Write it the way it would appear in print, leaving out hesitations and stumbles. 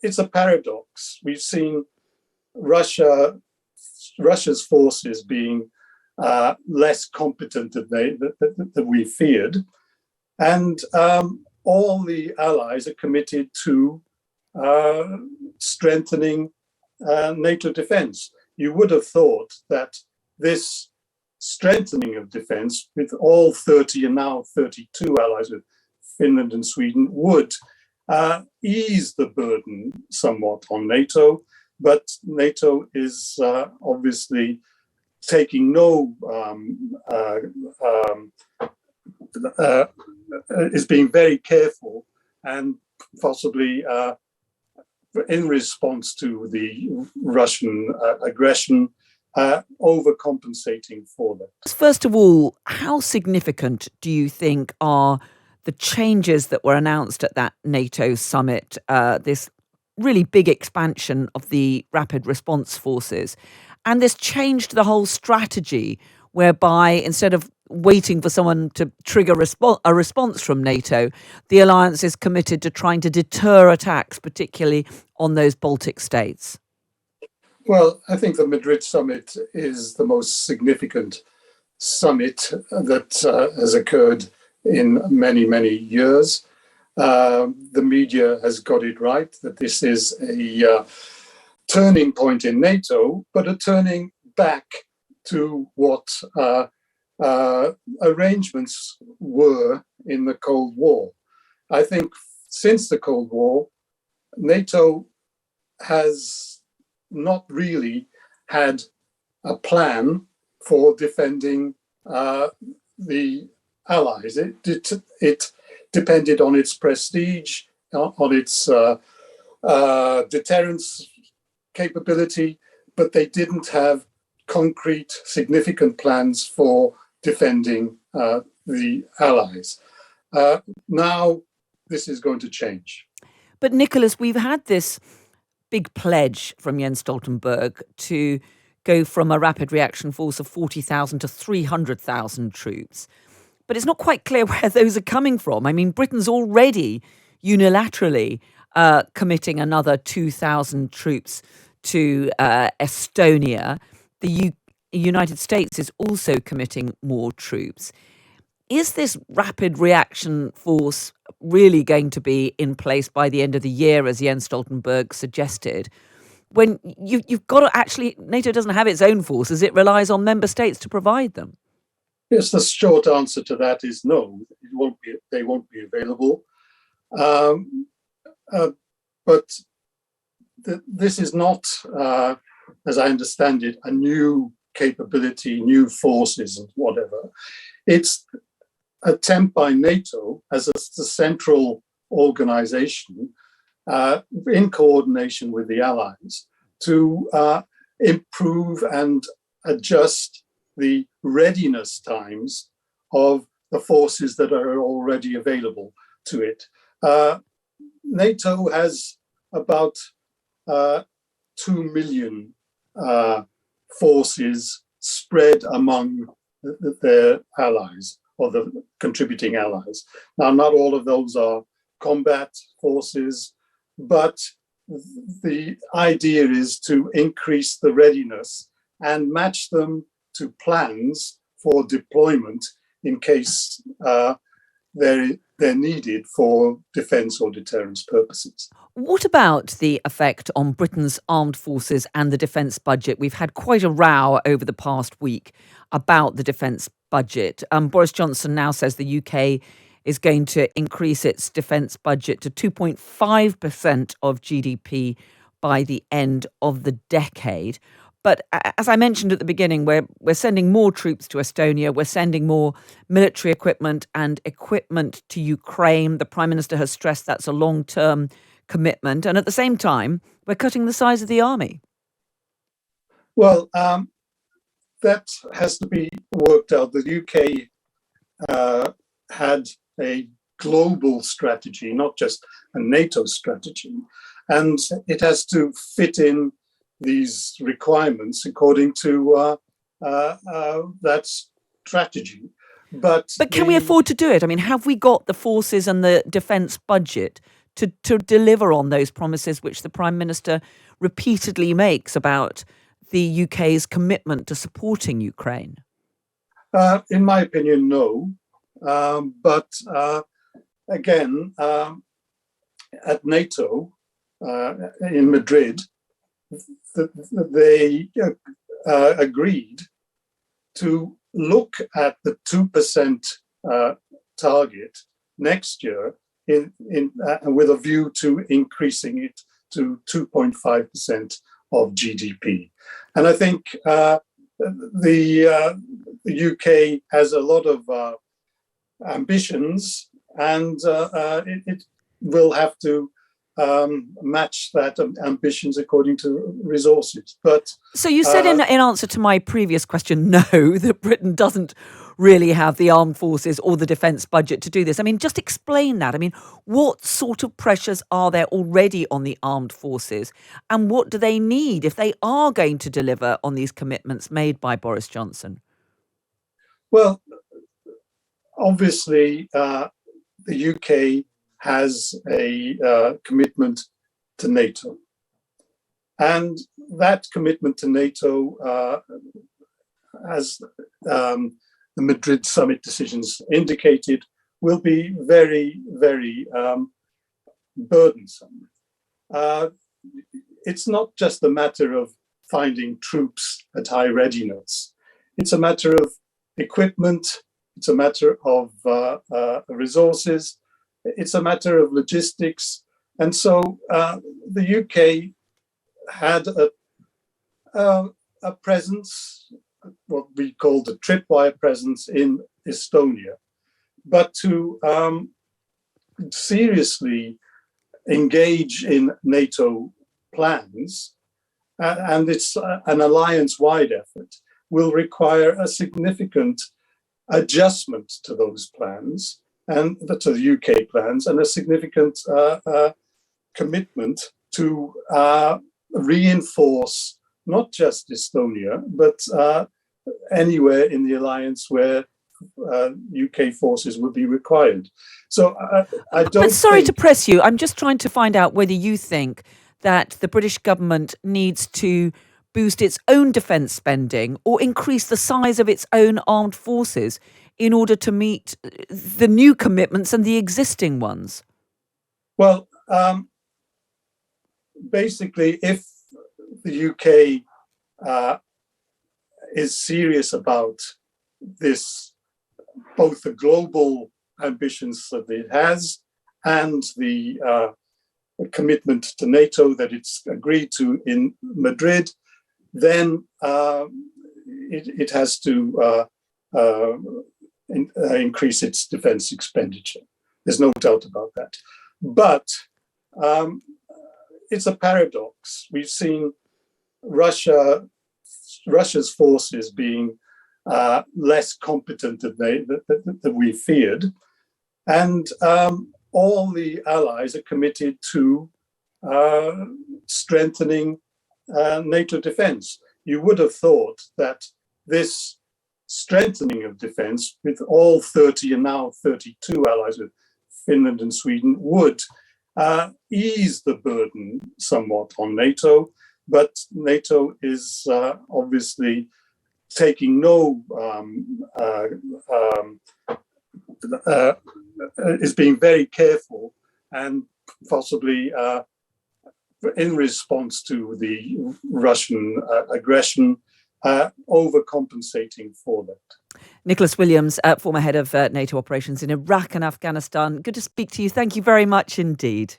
it's a paradox. We've seen Russia's forces being less competent than we feared, and all the allies are committed to strengthening NATO defense. You would have thought that this strengthening of defense with all 30 and now 32 allies with Finland and Sweden would ease the burden somewhat on NATO, but NATO is obviously taking is being very careful and possibly in response to the Russian aggression, overcompensating for that. First of all, how significant do you think are the changes that were announced at that NATO summit, this really big expansion of the rapid response forces, and this changed the whole strategy whereby instead of waiting for someone to trigger a response from NATO, the alliance is committed to trying to deter attacks, particularly on those Baltic states? Well, I think the Madrid Summit is the most significant summit that has occurred in many, many years. The media has got it right that this is a turning point in NATO, but a turning back to what arrangements were in the Cold War. I think since the Cold War, NATO has not really had a plan for defending the allies. It depended on its prestige, on its deterrence capability, but they didn't have concrete, significant plans for defending the allies. Now, this is going to change. But Nicholas, we've had this big pledge from Jens Stoltenberg to go from a rapid reaction force of 40,000 to 300,000 troops. But it's not quite clear where those are coming from. I mean, Britain's already unilaterally committing another 2,000 troops to Estonia. The United States is also committing more troops. Is this rapid reaction force really going to be in place by the end of the year, as Jens Stoltenberg suggested, when you've got to actually, NATO doesn't have its own forces, it relies on member states to provide them? Yes, the short answer to that is no. They won't be available. But this is not, as I understand it, a new capability, new forces and whatever. It's an attempt by NATO as the central organization in coordination with the allies to improve and adjust the readiness times of the forces that are already available to it. NATO has about 2 million forces spread among their allies or the contributing allies. Now, not all of those are combat forces, but the idea is to increase the readiness and match them to plans for deployment in case they're needed for defence or deterrence purposes. What about the effect on Britain's armed forces and the defence budget? We've had quite a row over the past week about the defence budget. Boris Johnson now says the UK is going to increase its defence budget to 2.5% of GDP by the end of the decade. But as I mentioned at the beginning, we're sending more troops to Estonia. We're sending more military equipment and equipment to Ukraine. The Prime Minister has stressed that's a long-term commitment. And at the same time, we're cutting the size of the army. Well, that has to be worked out. The UK had a global strategy, not just a NATO strategy. And it has to fit in these requirements according to that strategy. But can we afford to do it? I mean, have we got the forces and the defence budget to deliver on those promises which the Prime Minister repeatedly makes about the UK's commitment to supporting Ukraine? In my opinion, no. But again, at NATO in Madrid, they agreed to look at the 2% target next year with a view to increasing it to 2.5% of GDP. And I think the UK has a lot of ambitions, and it will have to match that ambitions according to resources. But so you said in answer to my previous question, no, that Britain doesn't really have the armed forces or the defence budget to do this. I mean, just explain that. I mean, what sort of pressures are there already on the armed forces, and what do they need if they are going to deliver on these commitments made by Boris Johnson? Well, obviously, the UK has a commitment to NATO. And that commitment to NATO, as the Madrid Summit decisions indicated, will be very, very burdensome. It's not just a matter of finding troops at high readiness. It's a matter of equipment. It's a matter of resources. It's a matter of logistics. And so the UK had a presence, what we called a tripwire presence in Estonia. But to seriously engage in NATO plans, and it's an alliance-wide effort, will require a significant adjustment to those plans and to the UK plans, and a significant commitment to reinforce not just Estonia, but anywhere in the alliance where UK forces would be required. So I don't. But sorry to press you. I'm just trying to find out whether you think that the British government needs to boost its own defence spending or increase the size of its own armed forces in order to meet the new commitments and the existing ones. Well, basically, if the UK is serious about this, both the global ambitions that it has and the commitment to NATO that it's agreed to in Madrid, then it has to increase its defense expenditure. There's no doubt about that. But it's a paradox. We've seen Russia's forces being less competent than we feared. And all the allies are committed to strengthening NATO defense. You would have thought that this strengthening of defense with all 30 and now 32 allies with Finland and Sweden would ease the burden somewhat on NATO, but NATO is obviously taking is being very careful and possibly in response to the Russian aggression, overcompensating for that. Nicholas Williams, former head of NATO operations in Iraq and Afghanistan. Good to speak to you. Thank you very much indeed.